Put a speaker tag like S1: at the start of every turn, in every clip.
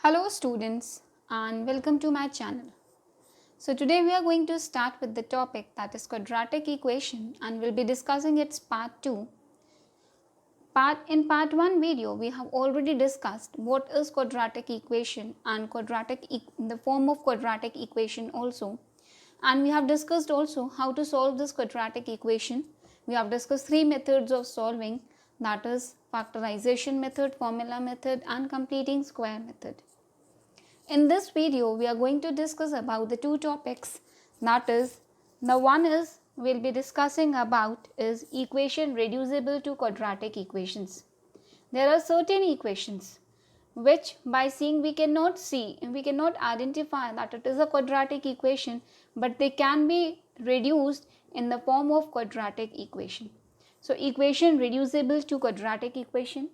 S1: Hello students and welcome to my channel. So today we are going to start with the topic that is quadratic equation and we'll be discussing its part 2. In part 1 video we have already discussed what is quadratic equation and the form of quadratic equation also. And we have discussed also how to solve this quadratic equation. We have discussed 3 methods of solving, that is factorization method, formula method and completing square method. In this video, we are going to discuss about the two topics, that is, the one is we'll be discussing about is equation reducible to quadratic equations. There are certain equations which by seeing we cannot identify that it is a quadratic equation, but they can be reduced in the form of quadratic equation. So equation reducible to quadratic equation.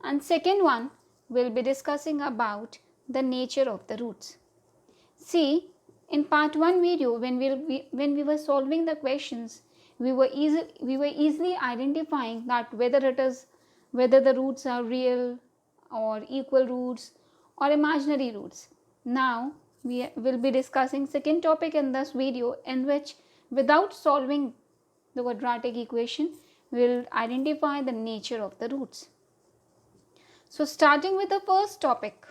S1: And second one, we'll be discussing about the nature of the roots. See, in part 1 video when we were solving the questions, we were easily identifying that whether the roots are real or equal roots or imaginary roots. Now we will be discussing second topic in this video, in which without solving the quadratic equation we will identify the nature of the roots. So starting with the first topic,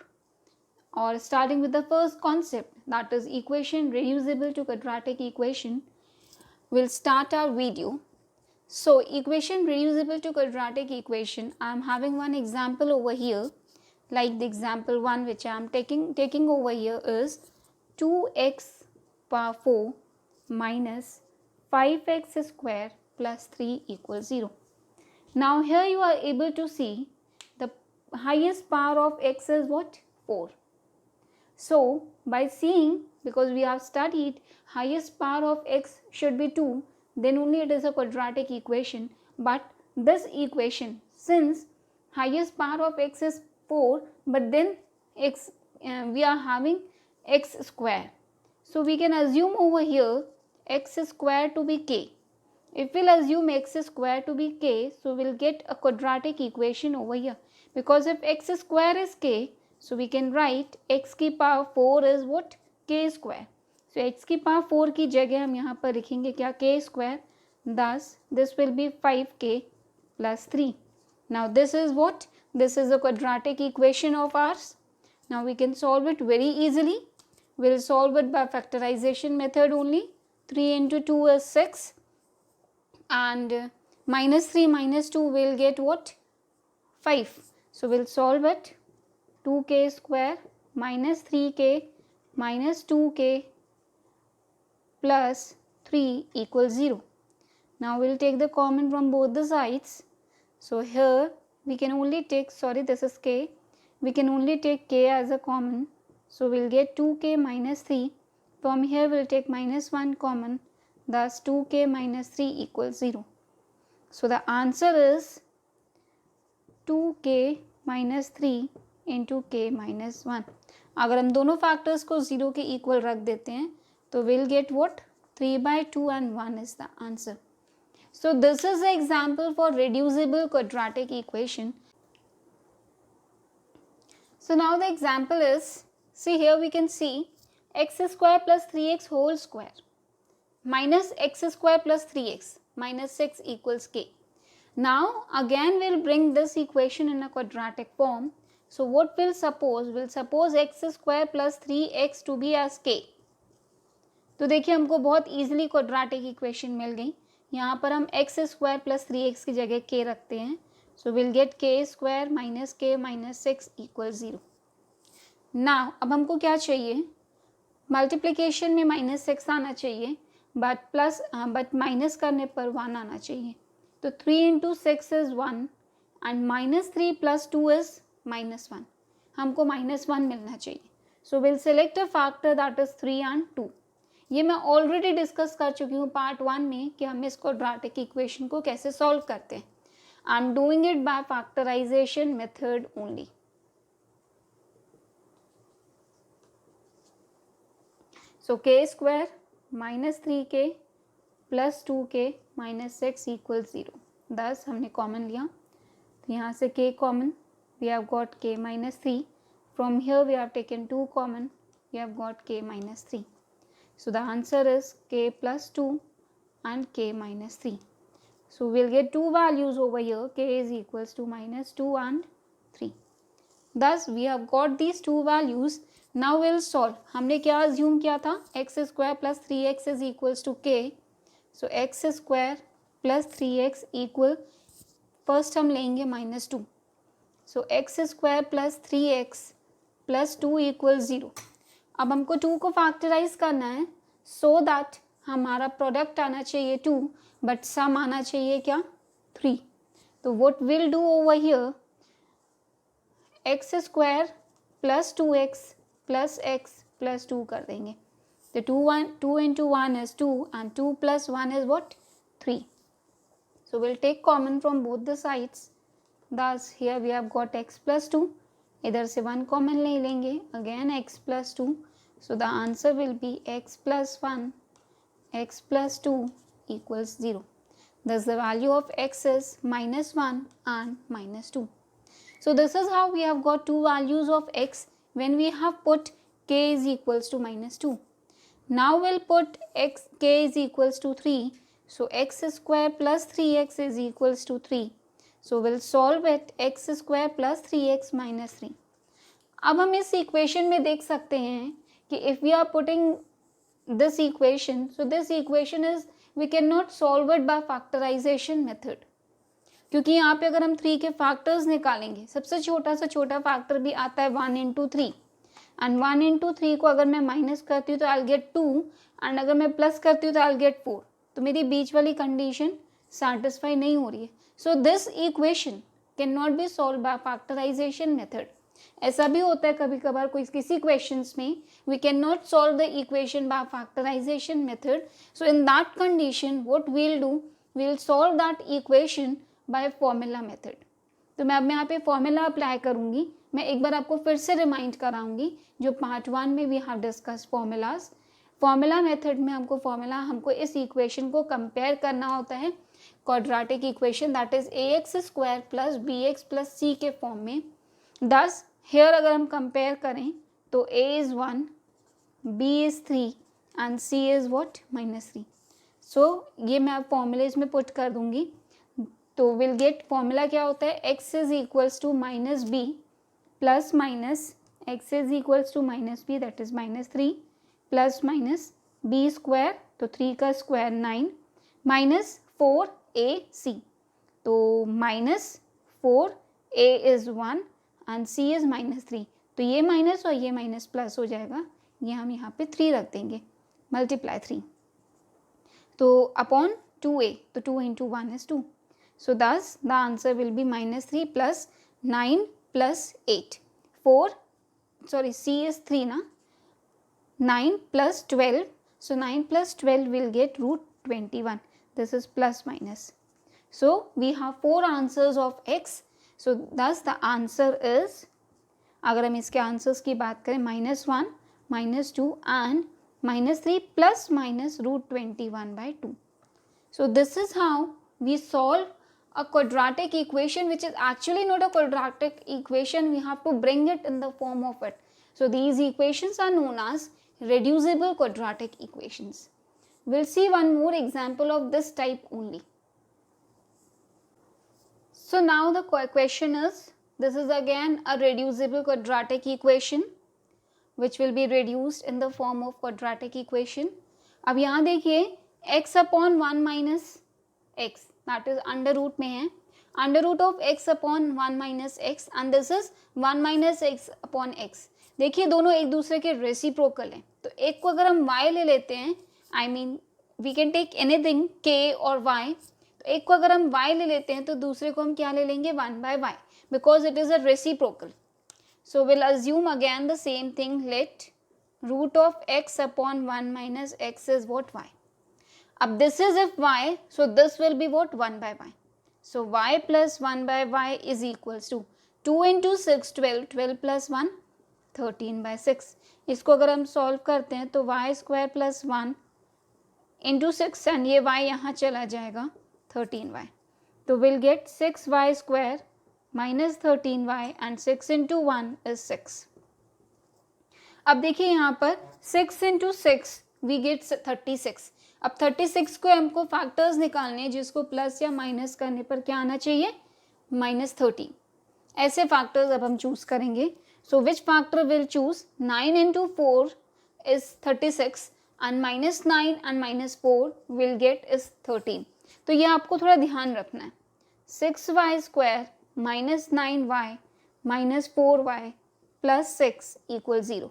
S1: or starting with the first concept, that is equation reducible to quadratic equation, we'll start our video. So equation reducible to quadratic equation, I am having one example over here, like the example 1 which I am taking over here is 2x power 4 minus 5x square plus 3 equals 0. Now here you are able to see the highest power of x is what? 4. So by seeing, because we have studied highest power of x should be 2, then only it is a quadratic equation. But this equation, since highest power of x is 4, but then we are having x square, so we can assume over here x square to be k. If we'll assume x square to be k, so we'll get a quadratic equation over here, because if x square is k, so we can write x की power 4 is what? K square. So x की power 4 की जगह हम यहाँ पर लिखेंगे क्या? K square. Thus this will be 5k plus 3. Now this is what? This is a quadratic equation of ours. Now we can solve it very easily. We'll solve it by factorization method only. 3 into 2 is 6 and minus 3 minus 2 will get what? 5. So we'll solve it. 2k square minus 3k minus 2k plus 3 equals 0. Now we'll take the common from both the sides. So here we can only take, this is k, we can only take k as a common. So we'll get 2k minus 3. From here we'll take minus 1 common. Thus 2k minus 3 equals 0. So the answer is 2k minus 3 into के minus 1. अगर हम दोनों factors को 0 के equal रख देते हैं तो will get what? 3/2 and 1 is the answer. So this is the example for reducible quadratic equation. So now the example is, see here we can see x square plus 3x whole square minus x square plus 3x minus 6 equals k. Now again we'll bring this equation in a quadratic form. So what we'll suppose? We'll suppose x square plus 3x to be as k. तो देखिए हमको बहुत easily quadratic equation मिल गई. यहाँ पर हम x square plus 3x की जगह k रखते हैं. So we'll get k square minus k minus 6 equals 0. Now अब हमको क्या चाहिए? Multiplication में minus 6 आना चाहिए, but minus करने पर 1 आना चाहिए. तो 3 into 6 is 1 and minus 3 plus 2 is minus 1. हमको minus 1 मिलना चाहिए. So we'll select a factor that is 3 and 2. ये मैं already discuss कर चुकी हूँ part 1 में कि हम इस quadratic equation को कैसे solve करते हैं. I'm doing it by factorization method only. So k square minus 3k plus 2k minus 6 equals 0. Thus हमने common लिया, तो यहाँ से k common, we have got k minus 3. From here we have taken 2 common, we have got k minus 3. So the answer is k plus 2 and k minus 3. So we'll get two values over here, k is equals to minus 2 and 3. Thus we have got these two values. Now we'll solve. हमने क्या assume किया था, x square plus 3x is equals to k. So x square plus 3x equal, first हम लेंगे minus 2. So x square plus 3x plus 2 equals 0. अब हमको 2 को factorise करना है so that हमारा प्रोडक्ट आना चाहिए 2 बट सम आना चाहिए क्या 3. तो what we'll do over here, x square plus 2x plus x plus 2 कर देंगे. तो 2 into 1 is 2 and 2 plus 1 is what 3. So we'll take common from both the sides. Thus here we have got x plus 2. इधर से 1 common ले लेंगे, again x plus 2. So the answer will be x plus 1, x plus 2 equals 0. Thus the value of x is minus 1 and minus 2. So this is how we have got two values of x when we have put k is equals to minus 2. Now we'll put k is equals to 3. So x square plus 3x is equals to 3. So we'll solve it, x square plus 3x minus 3. अब हम इस equation में देख सकते हैं कि if we are putting this equation, so this equation is we cannot solve it by factorization method. क्योंकि यहाँ पे अगर हम 3 के फैक्टर्स निकालेंगे, सबसे छोटा से छोटा फैक्टर भी आता है 1 into 3 एंड 1 into 3 को अगर मैं माइनस करती हूँ तो आई गेट 2 एंड अगर मैं प्लस करती हूँ तो आई गेट 4. तो मेरी बीच वाली कंडीशन सेटिस्फाई नहीं हो रही है. So this equation can not be solve by factorisation method. ऐसा भी होता है कभी कभार कोई किसी क्वेश्चंस में we can not solve the equation by factorisation method. So in that condition what we'll do, we'll solve that equation by formula method. तो मैं अब यहाँ पे फॉर्मूला अप्लाई करूँगी. मैं एक बार आपको फिर से रिमाइंड कराऊंगी जो पार्ट 1 में we have discuss formulas. Formula method में हमको इस इक्वेशन को कंपेयर करना होता है quadratic equation that is ax square plus bx plus c के फॉर्म में. दस हेयर अगर हम कंपेयर करें तो a is 1, b is 3 and c is what -3. So ये मैं अब फॉर्मूलेज में पुट कर दूंगी. तो विल गेट फॉर्मूला क्या होता है, x is equals to minus b plus minus x is equals to minus b that is -3 plus minus b square तो 3 का स्क्वायर 9 माइनस 4ac. तो minus 4a is 1 and c is -3. तो ये minus और ये माइनस प्लस हो जाएगा. ये हम यहाँ पे 3 रख देंगे, मल्टीप्लाई 3. तो अपॉन 2a, तो 2 into 1 is 2. So thus the answer will be -3 plus 9 plus 8. 4, sorry, c is 3 na. 9 plus 12. So 9 plus 12 will get root 21. This is plus minus. So we have 4 answers of x. So thus the answer is, अगर हम इसके answers की बात करें -1, -2 and -3 plus minus root 21 by 2. So this is how we solve a quadratic equation which is actually not a quadratic equation. We have to bring it in the form of it. So these equations are known as reducible quadratic equations. We'll see one more example of this type only. So now the question is, this is again a reducible quadratic equation which will be reduced in the form of quadratic equation. अब यहाँ देखिए x upon 1 minus x, that is under root में है, under root of x upon 1 minus x and this is 1 minus x upon x. देखिए दोनों एक दूसरे के रेसिप्रोकल हैं. तो एक को अगर हम y ले लेते हैं, I mean we can take anything k और y. तो एक को अगर हम y ले लेते हैं तो दूसरे को हम क्या ले लेंगे 1 by y because it is a reciprocal. So we'll assume again the same thing. Let root of x upon 1 minus x is what y. अब this is if y, so this will be what 1 by y. So y plus 1 by y is equals to 2 into 6 12, 12 plus 1 13 by 6. इसको अगर हम solve करते हैं तो y square plus 1 into 6 and ये y यहाँ चला जाएगा 13y. तो will gate 6y square minus 13y and 6 into 1 is 6. अब देखिए यहाँ पर 6 इंटू 6 वी गेट 36। अब 36 को हमको फैक्टर्स निकालने हैं जिसको प्लस या माइनस करने पर क्या आना चाहिए, -30। ऐसे फैक्टर्स अब हम चूज करेंगे। So which factor will choose, 9 into 4 is 36 and -9 and -4 will get is 13। तो ये आपको थोड़ा ध्यान रखना है। 6y square -9y -4y plus 6 equal 0।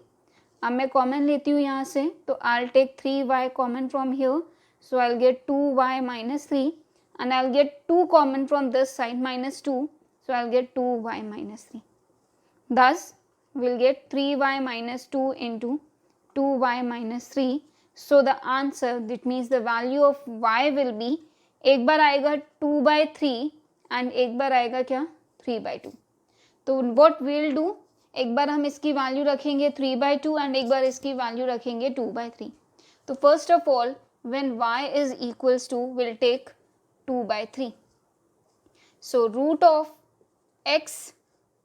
S1: अब मैं कॉमन लेती हूँ यहाँ से, तो I'll take 3y common from here, so I'll get 2y minus 3 and I'll get 2 common from this side, -2, so I'll get 2y minus 3. Thus we'll get 3y minus 2 into 2y minus 3. So the answer, that means the value of y will be, एक बार आएगा 2/3 and एक बार आएगा क्या 3/2. तो what we'll do, एक बार हम इसकी value रखेंगे 3/2 एंड एक बार इसकी वैल्यू रखेंगे 2/3। तो first of all when y is equals to, will take 2/3। So root of x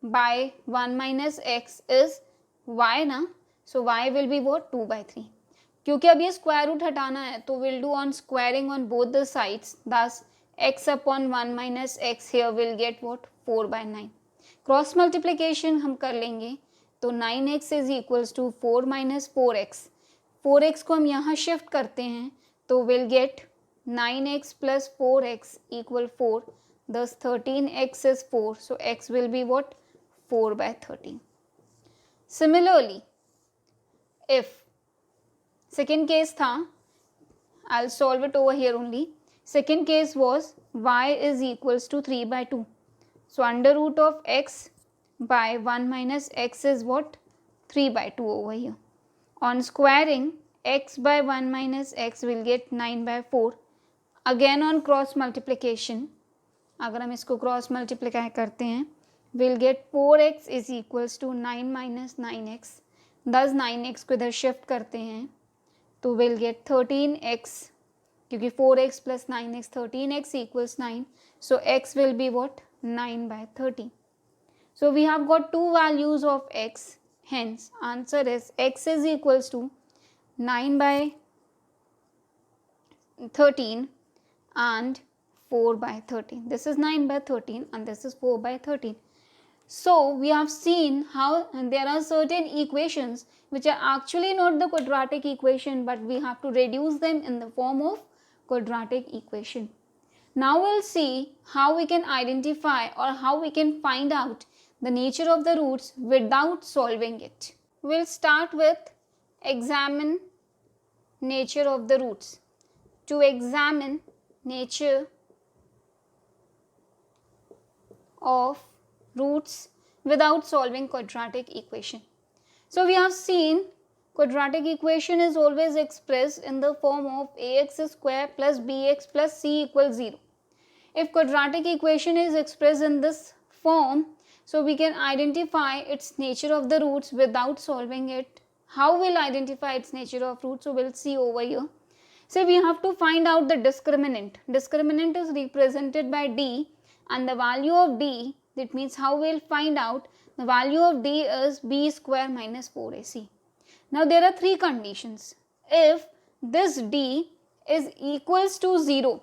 S1: by 1 minus x is y ना, so y will be what 2/3। क्योंकि अब ये स्क्वायर रूट हटाना है तो will do on squaring on both the sides, thus x upon 1 minus x here will get what 4/9। Cross multiplication हम कर लेंगे तो 9x is equals to 4 minus 4x। 4x को हम यहाँ शिफ्ट करते हैं तो will gate 9x plus 4x equal 4, thus 13x is 4, so x will be what 4/13। Similarly, if second case था, I'll solve it over here only. Second case was y is equals to 3/2. So under root of x by 1 minus x is what 3/2 over here. On squaring, x by 1 minus x will get 9/4. Again on cross multiplication, अगर हम इसको cross multiply करते हैं, we'll get 4x is equals to 9 minus 9x. thus 9x को इधर shift करते हैं तो we'll get 13x, क्योंकि 4x plus 9x 13x equals 9. So x will be what 9/30. So we have got two values of x, hence answer is x is equals to 9/13 and 4/13. This is 9/13 and this is 4/13. So we have seen how there are certain equations which are actually not the quadratic equation, but we have to reduce them in the form of quadratic equation. Now we'll see how we can identify or how we can find out the nature of the roots without solving it. We'll start with examine nature of the roots. To examine nature of roots without solving quadratic equation. So we have seen quadratic equation is always expressed in the form of ax square plus bx plus c equals 0. If quadratic equation is expressed in this form, so we can identify its nature of the roots without solving it. How we'll identify its nature of roots? So we'll see over here. So we have to find out the discriminant. Discriminant is represented by d and the value of d, that means how we'll find out the value of d is b square minus 4ac. Now there are three conditions. If this d is equals to 0,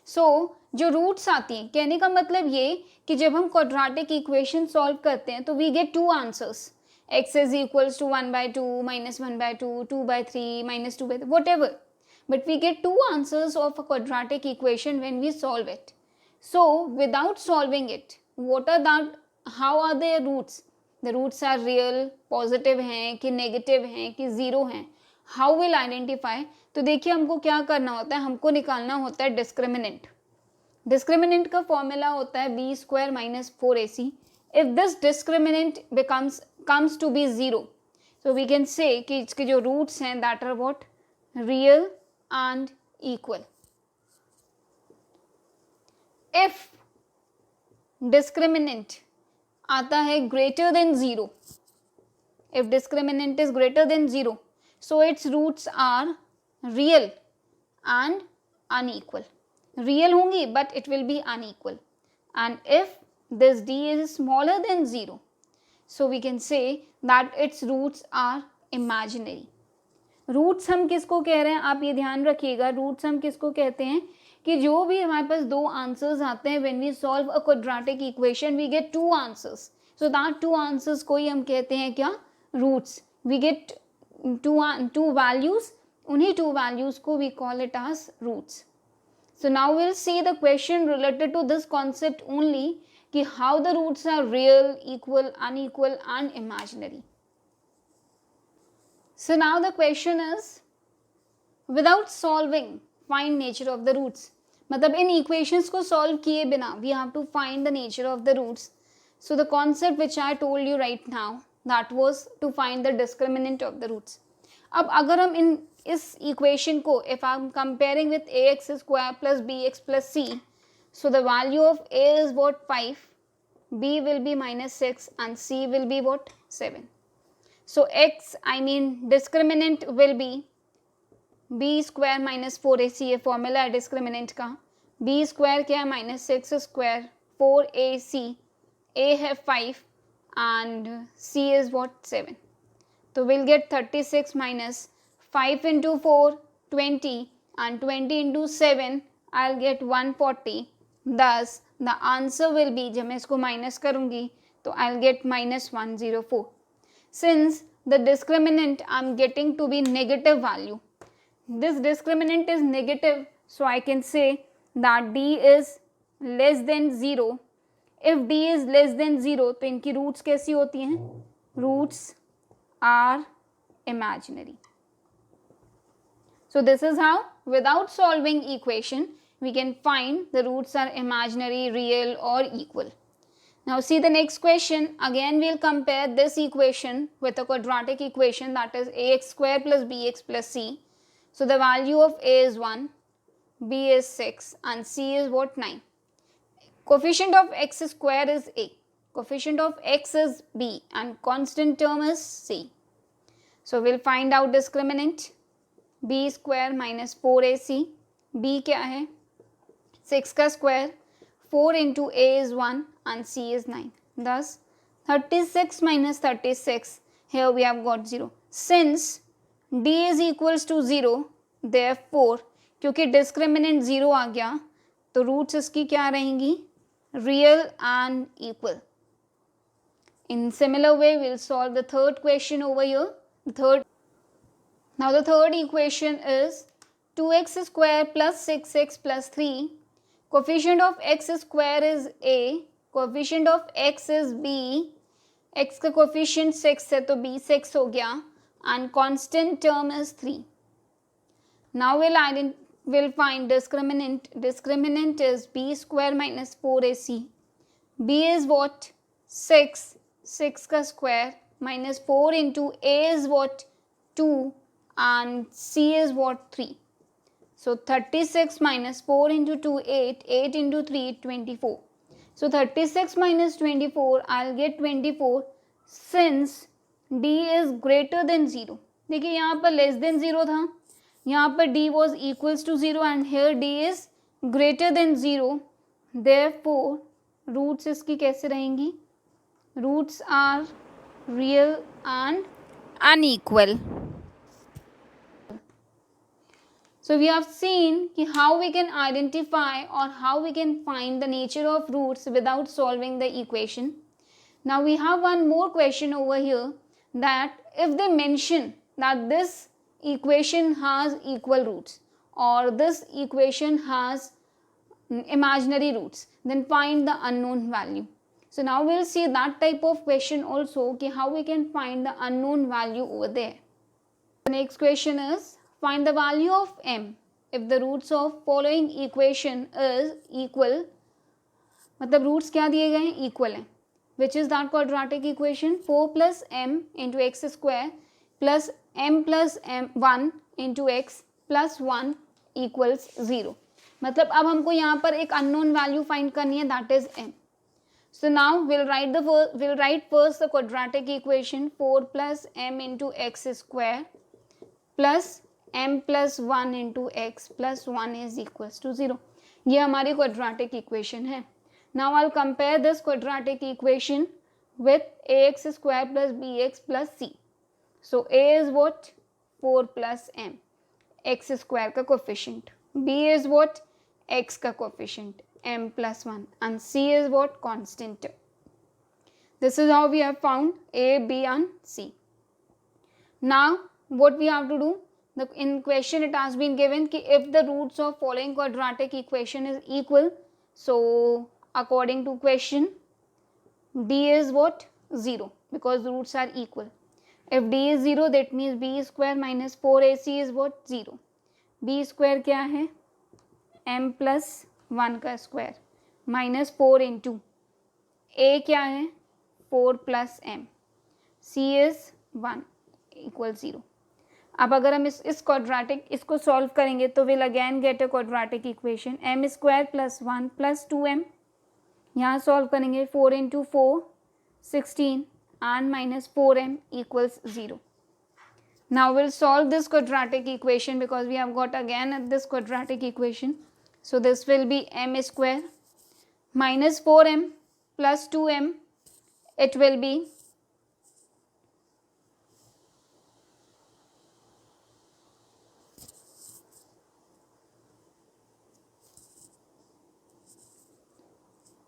S1: सो जो roots आती हैं, कहने का मतलब ये कि जब हम क्वाड्रेटिक इक्वेशन सॉल्व करते हैं तो we get two answers, x is equals to 1/2 -1/2 2/3 -2/3 whatever, but we get two answers of a quadratic equation when we solve it. So without solving it, what are that, how are the roots, the roots are real, positive हैं कि negative हैं कि zero हैं, how will identify. तो देखिए हमको क्या करना होता है, हमको निकालना होता है डिस्क्रिमिनेंट. डिस्क्रिमिनेंट का फॉर्मूला होता है B square minus 4ac. If this discriminant comes to be 0, so we can say कि इसके जो रूट्स हैं that are what real and equal. If discriminant आता है greater than 0, if discriminant is greater than 0, so its roots are real and unequal. Real होंगी but it will be unequal. And if this d is smaller than 0, So we can say that its roots are imaginary. Roots हम किसको कह रहे हैं, आप ये ध्यान रखिएगा, रूट्स हम किसको कहते हैं कि जो भी हमारे पास दो आंसर्स आते हैं when we solve a quadratic equation we get two answers, so that two answers को ही हम कहते हैं क्या, roots. We get two values, उन्हीं टू वैल्यूज को we call it as roots. So now we'll see the question related to this concept only, कि how the roots are real, equal, unequal and imaginary. So now the question is, without solving, find nature of the roots. मतलब इन equations को solve किए बिना we have to find the nature of the roots. So the concept which I told you right now, that was to find the discriminant of the roots. अब अगर हम इन इस equation को if I am comparing with ax square plus bx plus c, so the value of a is what 5, b will be minus 6 and c will be what 7. So x, I mean discriminant will be b square minus 4ac, ये formula है discriminant का. b square क्या है, minus 6 square 4ac, a है 5 and c is what 7. So we'll get 36 minus 5 into 4 20 and 20 into 7 I'll get 140. Thus the answer will be, जब मैं इसको minus करूँगी तो I'll get minus 104. Since the discriminant I'm getting to be negative value, this discriminant is negative, so I can say that d is less than 0. If d is less than 0 तो इनकी roots कैसी होती हैं, roots are imaginary. So this is how, without solving equation, we can find the roots are imaginary, real or equal. Now see the next question. Again we'll compare this equation with a quadratic equation, that is ax square plus bx plus c. So the value of a is 1, b is 6 and c is what 9. Coefficient of x square is a, coefficient of x is b and constant term is c. So we'll find out discriminant. b square minus 4ac, b क्या है 6 का square, 4 into a is 1 and c is 9. Thus 36 minus 36, here we have got 0. Since d is equals to 0, therefore क्योंकि discriminant 0 आ गया तो roots इसकी क्या रहेंगी, real and equal. In similar way we'll solve the third question over here. Now the third equation is 2x square plus 6x plus 3. Coefficient of x square is a, coefficient of x is b, x का coefficient 6 है तो b 6 हो गया and constant term is 3. Now we'll find discriminant. Discriminant is b square minus 4ac. b is what 6, 6 का square minus 4 into a is what 2 and c is what 3. So 36 minus 4 into 2 8, 8 into 3 24. So 36 minus 24 I'll get 24 since d is greater than 0. देखिए यहाँ पर less than 0 था, यहाँ पर d was equals to 0 and here d is greater than 0. Therefore roots इसकी कैसे रहेंगी, roots are real and unequal. So we have seen how we can identify or how we can find the nature of roots without solving the equation. Now we have one more question over here, that if they mention that this equation has equal roots or this equation has imaginary roots, then find the unknown value. So now we'll see that type of question also, how we can find the unknown value over there. The next question is, find the value of m if the roots of following equation is equal. मतलब roots क्या दिए गए हैं, equal हैं. Which is that quadratic equation, 4 plus m into x square plus m plus m1 into x plus 1 equals 0. मतलब अब हमको यहाँ पर एक unknown value find करनी है, that is m. So now we'll write first the quadratic equation, 4 plus m into x square plus m plus 1 into x plus 1 is equals to 0. ये हमारी quadratic equation है. Now I'll compare this quadratic equation with ax square plus bx plus c. So a is what? 4 plus m, x square का coefficient. b is what? x का coefficient, m plus 1, and c is what? Constant. This is how we have found a, b and c. Now what we have to do? In question it has been given कि if the roots of following quadratic equation is equal, so according to question d is what? 0, because the roots are equal. If d is 0, that means b square minus 4ac is what? 0. b square क्या है? m plus 1 का square minus 4 into a क्या है? 4 plus m, c is 1 equal 0. अब अगर हम इस quadratic इसको सॉल्व करेंगे तो will again get a quadratic equation m square plus 1 plus 2m. यहाँ सॉल्व करेंगे 4 into 4 16 and minus 4m equals 0. Now we'll solve this quadratic equation because we have got again this quadratic equation. So this will be m square minus 4m plus 2m. It will be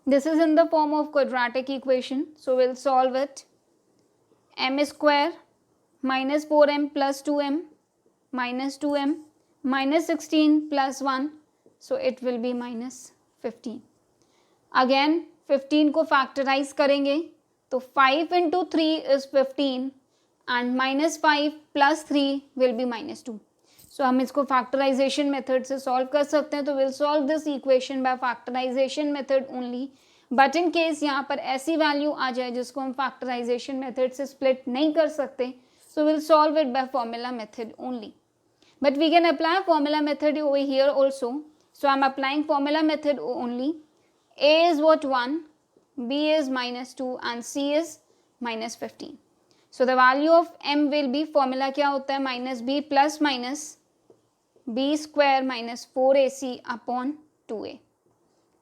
S1: this is in the form of quadratic equation. So we'll solve it. M square minus 4m plus 2m minus 2m minus 16 plus 1, so it will be minus 15. Again 15 को factorise करेंगे तो 5 into 3 is 15 and minus 5 plus 3 will be minus 2. So हम इसको factorisation method से solve कर सकते हैं. तो will solve this equation by factorisation method only. But in case यहाँ पर ऐसी वैल्यू आ जाए जिसको हम फैक्टराइजेशन मेथड से स्प्लिट नहीं कर सकते, so will solve it by formula method only. But we can apply formula method over here also. So I am applying formula method only. a is what? 1, b is minus 2 and c is minus 15. So the value of m will be, formula क्या होता है? Minus b plus minus b square minus 4ac upon 2a.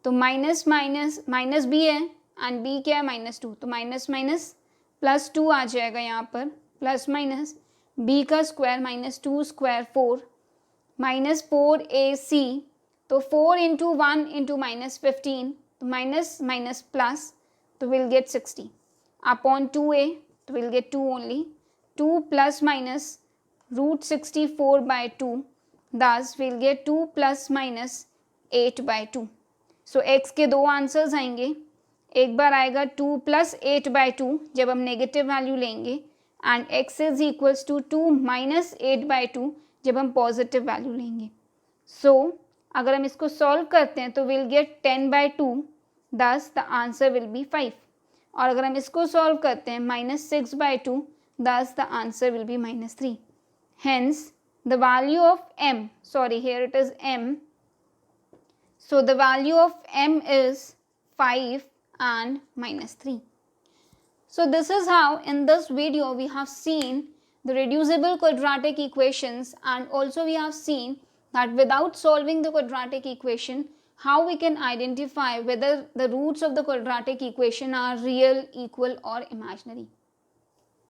S1: तो minus minus minus B है and B क्या है? Minus 2. तो minus minus plus 2 आ जाएगा यहाँ पर, प्लस माइनस बी का square minus 2 square 4 minus 4ac. तो 4 इंटू 1 इंटू माइनस 15, तो माइनस माइनस प्लस, तो विल गेट 60 अपॉन 2a, तो will get 2 only. 2 plus minus root 64 by 2, thus will get 2 plus minus 8 by 2. So x के दो answers आएंगे. एक बार आएगा 2 plus 8 by 2 जब हम नेगेटिव वैल्यू लेंगे, and x is equals to 2 minus 8 by 2 जब हम पॉजिटिव वैल्यू लेंगे. सो अगर हम इसको सॉल्व करते हैं तो विल गेट 10 बाई 2, दस द आंसर विल बी 5. और अगर हम इसको सॉल्व करते हैं minus 6 by 2, thus the answer will be minus 3. Hence the value of m, sorry here it is m, so the value of m is 5 and minus 3. So this is how in this video we have seen the reducible quadratic equations, and also we have seen that without solving the quadratic equation how we can identify whether the roots of the quadratic equation are real, equal or imaginary.